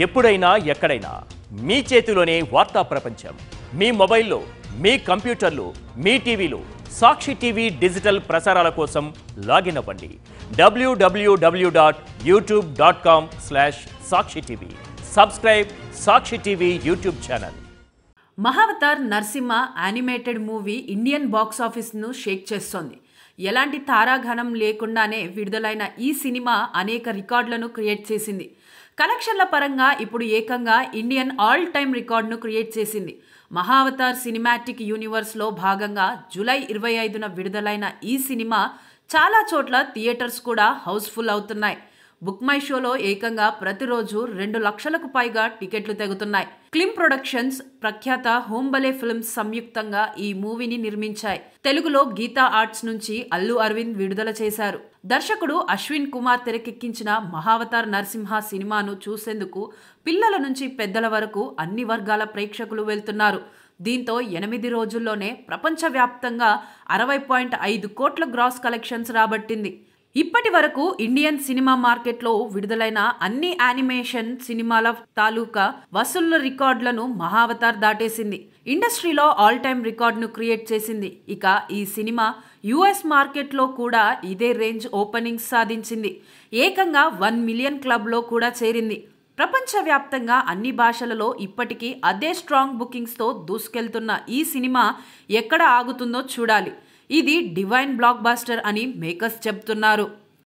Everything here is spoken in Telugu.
ఎప్పుడైనా ఎక్కడైనా మీ చేతిలోనే వార్తా ప్రపంచం. మీ మొబైల్లో, మీ కంప్యూటర్లో, మీ టీవీలో సాక్షి టీవీ డిజిటల్ ప్రసారాల కోసం లాగిన్ అవ్వండి. www.youtube.com/సాక్షి TV. Subscribe Sakshi TV YouTube channel. Mahavatar Narasimha animated movie Indian box ఆఫీస్ను షేక్ చేస్తోంది. ఎలాంటి తారాగణం లేకుండానే విడుదలైన ఈ సినిమా అనేక రికార్డులను క్రియేట్ చేసింది. కలెక్షన్ల పరంగా ఇప్పుడు ఏకంగా ఇండియన్ ఆల్ టైమ్ రికార్డును క్రియేట్ చేసింది. మహావతార్ సినిమాటిక్ యూనివర్స్లో భాగంగా జూలై 25న విడుదలైన ఈ సినిమా చాలా చోట్ల థియేటర్స్ కూడా హౌస్ఫుల్ అవుతున్నాయి. బుక్ మై షోలో ఏకంగా ప్రతిరోజు 2 లక్షలకు పైగా టికెట్లు తెగుతున్నాయి. క్లిమ్ ప్రొడక్షన్స్, ప్రఖ్యాత హోంబలే ఫిల్మ్స్ సంయుక్తంగా ఈ మూవీని నిర్మించాయి. తెలుగులో గీతా ఆర్ట్స్ నుంచి అల్లు అరవింద్ విడుదల చేశారు. దర్శకుడు అశ్విన్ కుమార్ తెరకెక్కించిన మహావతార్ నరసింహ సినిమాను చూసేందుకు పిల్లల నుంచి పెద్దల వరకు అన్ని వర్గాల ప్రేక్షకులు వెళ్తున్నారు. దీంతో 8 రోజుల్లోనే ప్రపంచవ్యాప్తంగా 60.5 కోట్ల గ్రాస్ కలెక్షన్స్ రాబట్టింది. ఇప్పటి వరకు ఇండియన్ సినిమా మార్కెట్లో విడుదలైన అన్ని యానిమేషన్ సినిమాల తాలూకా వసూళ్ల రికార్డులను మహావతార్ దాటేసింది. ఇండస్ట్రీలో ఆల్ టైమ్ రికార్డును క్రియేట్ చేసింది. ఇక ఈ సినిమా యుఎస్ మార్కెట్లో కూడా ఇదే రేంజ్ ఓపెనింగ్స్ సాధించింది. ఏకంగా 1 మిలియన్ క్లబ్లో కూడా చేరింది. ప్రపంచవ్యాప్తంగా అన్ని భాషలలో ఇప్పటికీ అదే స్ట్రాంగ్ బుకింగ్స్తో దూసుకెళ్తున్న ఈ సినిమా ఎక్కడ ఆగుతుందో చూడాలి. ఇది డివైన్ బ్లాక్ బస్టర్ అని మేకర్స్ చెబుతున్నారు.